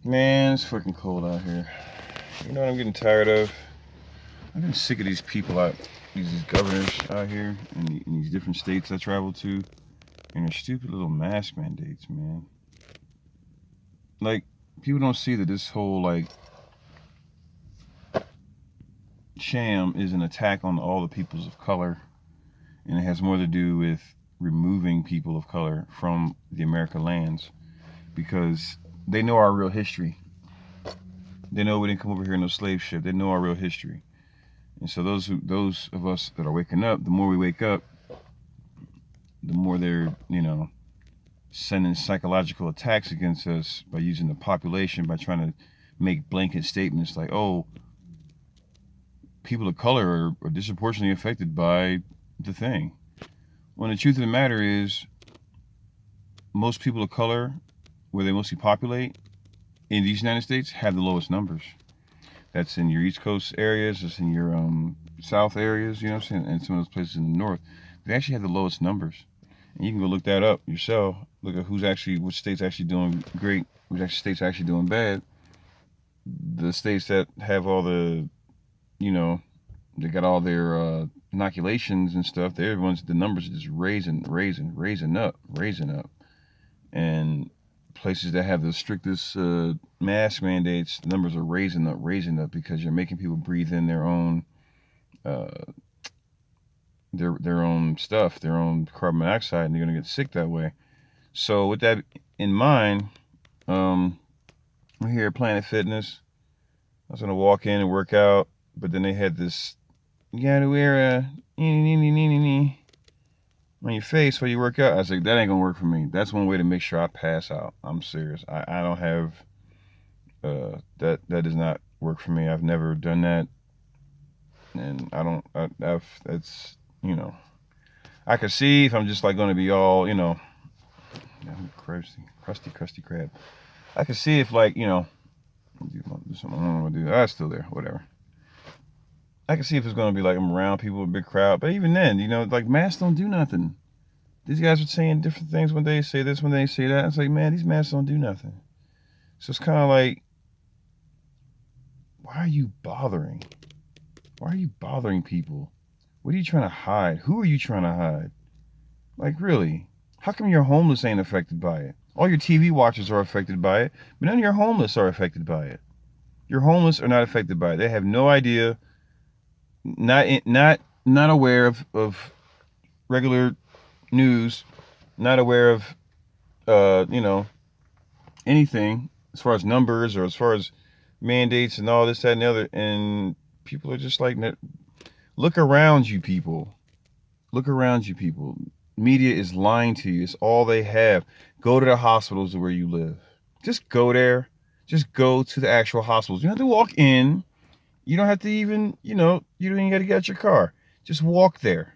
Man, it's fucking cold out here. You know what I'm getting tired of? I'm getting sick of these people out, these governors out here in these different states I travel to, and their stupid little mask mandates, man. Like, people don't see that this whole, like, sham is an attack on all the peoples of color, and it has more to do with removing people of color from the American lands because they know our real history. They know we didn't come over here in no slave ship. They know our real history. And so those of us that are waking up, the more we wake up, the more they're, sending psychological attacks against us by using the population, by trying to make blanket statements like, oh, people of color are disproportionately affected by the thing. When the truth of the matter is, most people of color, where they mostly populate in these United States, have the lowest numbers. That's in your East Coast areas, that's in your South areas, you know what I'm saying, and some of those places in the North. They actually have the lowest numbers. And you can go look that up yourself. Look at which states actually doing great, which states actually doing bad. The states that have all the, they got all their inoculations and stuff. They're the ones, the numbers are just raising up. And places that have the strictest mask mandates, the numbers are raising up because you're making people breathe in their own their own stuff, their own carbon monoxide, and they're gonna get sick that way. So with that in mind, we're here at Planet Fitness. I was gonna walk in and work out, but then they had this, you gotta wear a on your face while you work out. I was like, that ain't gonna work for me. That's one way to make sure I pass out. I'm serious. I don't have that does not work for me. I've never done that, and that's I could see if I'm just like gonna be all crusty crab. I could see if like do something I don't want to do. That's still there, whatever. I can see if it's gonna be like I'm around people with a big crowd, but even then, like masks don't do nothing. These guys are saying different things when they say this, when they say that. It's like, man, these masks don't do nothing. So it's kind of like, why are you bothering? Why are you bothering people? What are you trying to hide? Who are you trying to hide? Like, really? How come your homeless ain't affected by it? All your TV watchers are affected by it, but none of your homeless are affected by it. Your homeless are not affected by it. They have no idea, not aware of regular news, not aware of anything as far as numbers or as far as mandates and all this, that, and the other. And people are just like, look around you, people. Look around you, people. Media is lying to you. It's all they have. Go to the hospitals where you live. Just go there. Just go to the actual hospitals. You don't have to walk in. You don't have to even, you don't even got to get out your car. Just walk there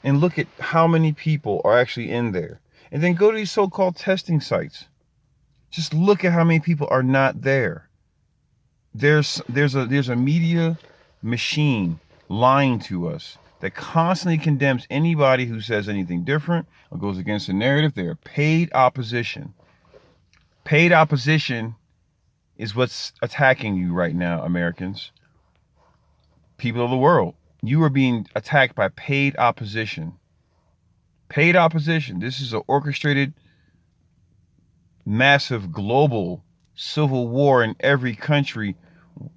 and look at how many people are actually in there. And then go to these so-called testing sites. Just look at how many people are not there. There's a media machine lying to us that constantly condemns anybody who says anything different or goes against the narrative. They are paid opposition. Paid opposition is what's attacking you right now, Americans. People of the world. You are being attacked by paid opposition. Paid opposition. This is an orchestrated, massive, global civil war in every country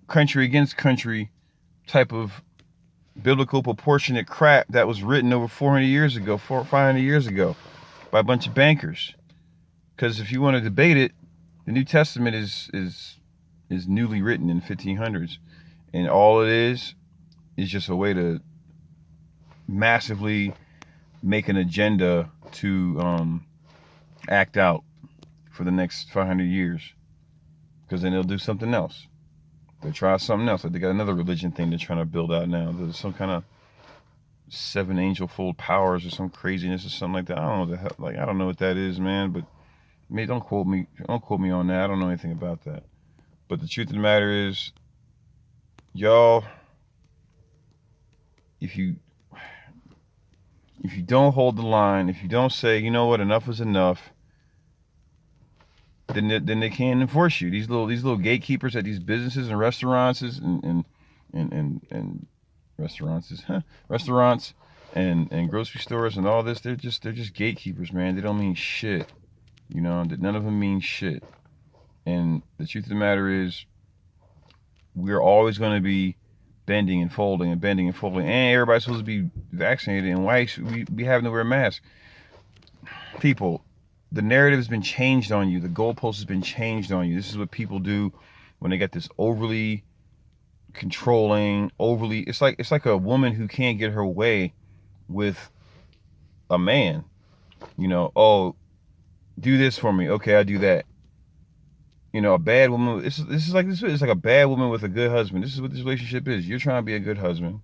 against country type of biblical proportionate crap that was written over 500 years ago by a bunch of bankers. Because if you want to debate it, the New Testament is newly written in 1500s, and all it is just a way to massively make an agenda to act out for the next 500 years, because then they'll do something else. They'll try something else. Like they got another religion thing they're trying to build out now. There's some kind of 7 angel-fold powers or some craziness or something like that. I don't know what the hell. Like, I don't know what that is, man. But maybe don't quote me on that. I don't know anything about that. But the truth of the matter is, y'all, if you don't hold the line, if you don't say, you know what, enough is enough, then they can't enforce you. These little gatekeepers at these businesses and restaurants and restaurants and grocery stores and all this, they're just gatekeepers, man. They don't mean shit. You know, none of them mean shit. And the truth of the matter is, we're always going to be bending and folding and bending and folding, and everybody's supposed to be vaccinated, and why should we having to wear masks? People, the narrative has been changed on you. The goalpost has been changed on you. This is what people do when they get this overly controlling, it's like a woman who can't get her way with a man. You know, oh, do this for me. Okay, I do that. You know, a bad woman. This is like a bad woman with a good husband. This is what this relationship is. You're trying to be a good husband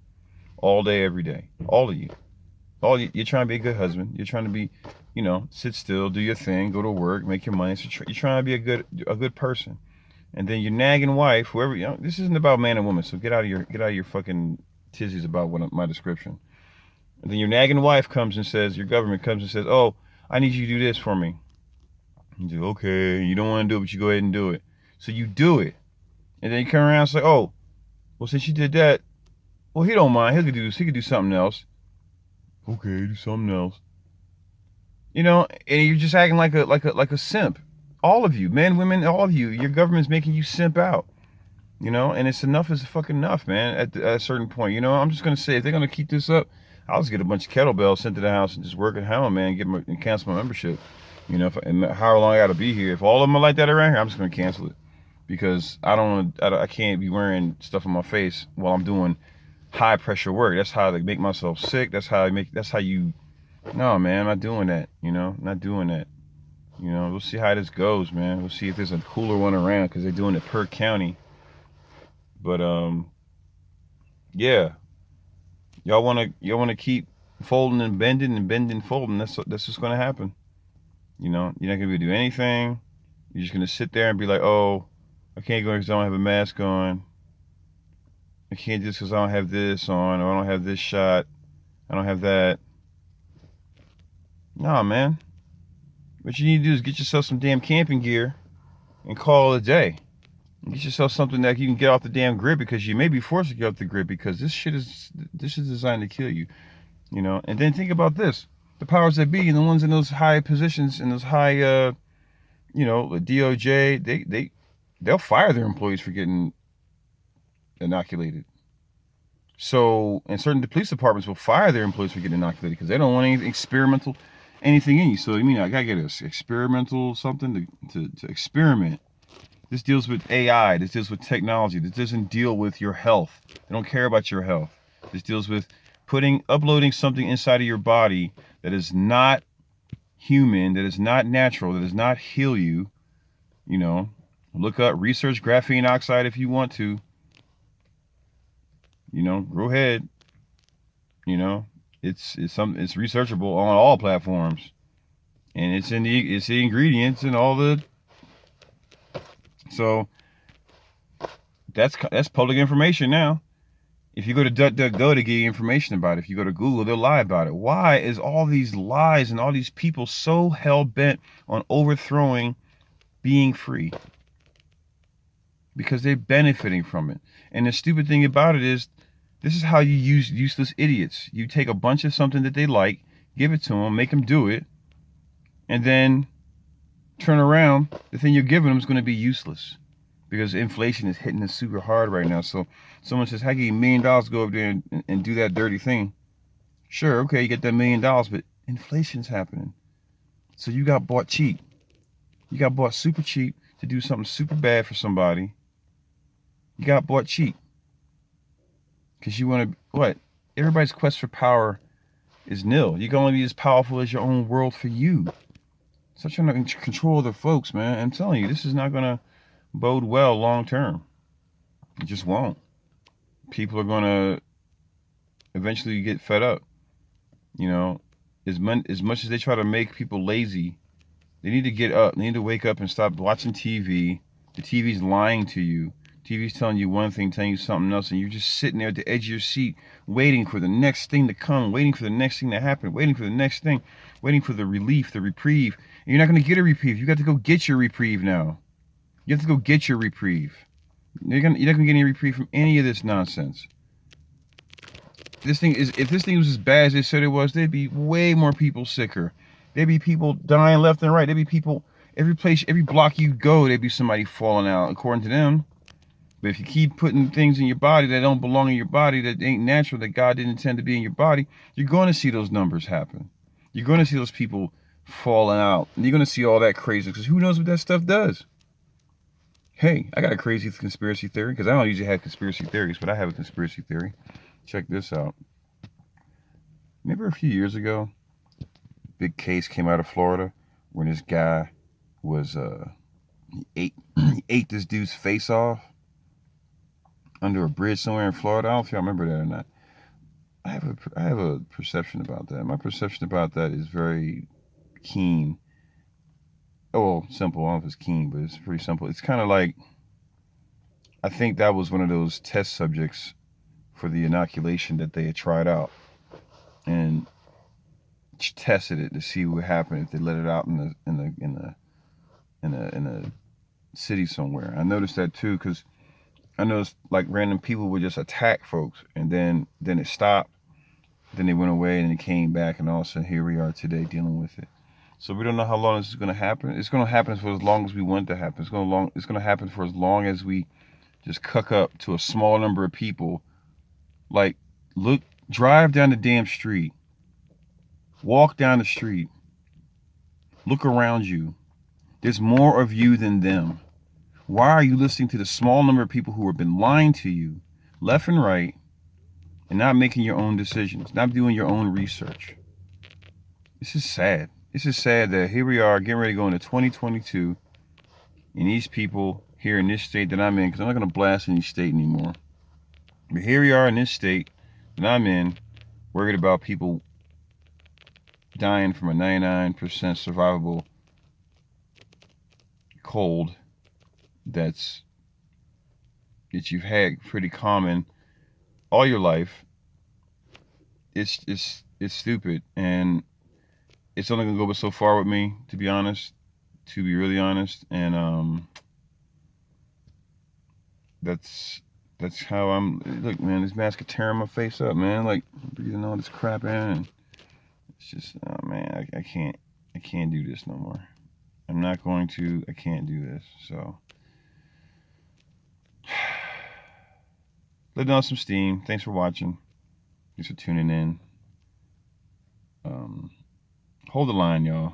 all day, every day. All of you. You're trying to be a good husband. You're trying to be, you know, sit still, do your thing, go to work, make your money. So you're trying to be a good person. And then your nagging wife, whoever, you know, this isn't about man and woman. So get out of your fucking tizzies about my description. And then your nagging wife comes and says, your government comes and says, oh, I need you to do this for me. You do, okay, you don't want to do it, but you go ahead and do it. So you do it. And then you come around and say, oh, well, since you did that, well, he don't mind. He could do something else. Okay, do something else. You know, and you're just acting like a simp. All of you, men, women, all of you, your government's making you simp out. You know, and it's enough is fucking enough, man, at a certain point. You know, I'm just going to say, if they're going to keep this up, I'll just get a bunch of kettlebells sent to the house and just work at home, man, and cancel my membership. You know, and how long I got to be here. If all of them are like that around here, I'm just going to cancel it. Because I can't be wearing stuff on my face while I'm doing high pressure work. That's how they make myself sick. No, man, I'm not doing that. You know, not doing that. You know, we'll see how this goes, man. We'll see if there's a cooler one around, because they're doing it per county. But yeah, y'all wanna keep folding and bending, folding. That's what's gonna happen. You know, you're not gonna be able to do anything. You're just gonna sit there and be like, oh, I can't go because I don't have a mask on. I can't just because I don't have this on, or I don't have this shot. I don't have that. Nah, man. What you need to do is get yourself some damn camping gear and call it a day. Get yourself something that you can get off the damn grid, because you may be forced to get off the grid, because this is designed to kill you. You know, and then think about this. The powers that be and the ones in those high positions, in those high, you know, the DOJ, they'll fire their employees for getting inoculated. So, and certain police departments will fire their employees for getting inoculated because they don't want any experimental anything in you. So, I mean, I gotta get this experimental something to experiment. This deals with AI. This deals with technology. This doesn't deal with your health. They don't care about your health. This deals with uploading something inside of your body that is not human, that is not natural, that does not heal you. You know, look up, research graphene oxide if you want to. You know, go ahead. You know, it's researchable on all platforms, and it's the ingredients and all the. So that's public information now. If you go to DuckDuckGo to get information about it, if you go to Google, they'll lie about it. Why is all these lies and all these people so hell-bent on overthrowing being free? Because they're benefiting from it. And the stupid thing about it is, this is how you use useless idiots. You take a bunch of something that they like, give it to them, make them do it, and then turn around, the thing you're giving them is going to be useless. Because inflation is hitting us super hard right now. So someone says, I give you $1 million to go over there and do that dirty thing. Sure, okay, you get that $1 million, but inflation's happening. So you got bought cheap. You got bought super cheap to do something super bad for somebody. You got bought cheap. Because you want to, what? Everybody's quest for power is nil. You can only be as powerful as your own world for you. Stop trying to control other folks, man. I'm telling you, this is not going to bode well long term. It just won't. People are going to eventually get fed up. You know, as much as they try to make people lazy, they need to get up. They need to wake up and stop watching TV. The TV's lying to you. TV's telling you one thing, telling you something else, and you're just sitting there at the edge of your seat, waiting for the next thing to come, waiting for the next thing to happen, waiting for the next thing, waiting for the relief, the reprieve. And you're not going to get a reprieve. You got to go get your reprieve now. You have to go get your reprieve. You're not going to get any reprieve from any of this nonsense. If this thing was as bad as they said it was, there'd be way more people sicker. There'd be people dying left and right. There'd be people, every place, every block you go, there'd be somebody falling out, according to them. But if you keep putting things in your body that don't belong in your body, that ain't natural, that God didn't intend to be in your body, you're going to see those numbers happen. You're going to see those people falling out. And you're going to see all that crazy, because who knows what that stuff does? Hey, I got a crazy conspiracy theory, because I don't usually have conspiracy theories, but I have a conspiracy theory. Check this out. Remember a few years ago, big case came out of Florida when this guy was, he ate this dude's face off under a bridge somewhere in Florida. I don't know if y'all remember that or not. I have a perception about that. My perception about that is very keen. Oh, well, simple. I don't know if it's keen, but it's pretty simple. It's kind of like, I think that was one of those test subjects for the inoculation that they had tried out and tested it to see what happened if they let it out in a city somewhere. I noticed that too, because I noticed like random people would just attack folks, and then it stopped, then they went away, and it came back, and all of a sudden here we are today dealing with it. So we don't know how long this is going to happen. It's going to happen for as long as we want it to happen. It's going to happen for as long as we just cuck up to a small number of people. Like, drive down the damn street, walk down the street, look around you. There's more of you than them. Why are you listening to the small number of people who have been lying to you left and right and not making your own decisions, not doing your own research? This is sad. This is sad that here we are getting ready to go into 2022, and these people here in this state that I'm in, because I'm not going to blast any state anymore, but here we are in this state that I'm in, worried about people dying from a 99% survivable cold that you've had pretty common all your life. It's stupid, and it's only gonna go but so far with me, to be honest, to be really honest. And that's how I'm. Look, man, this mask is tearing my face up, man. Like, breathing all this crap in, and it's just, oh man, I can't do this no more. I'm not going to. I can't do this. So, letting off some steam. Thanks for watching. Thanks for tuning in. Hold the line, y'all.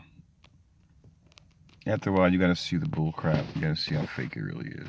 After a while, you gotta see the bull crap. You gotta see how fake it really is.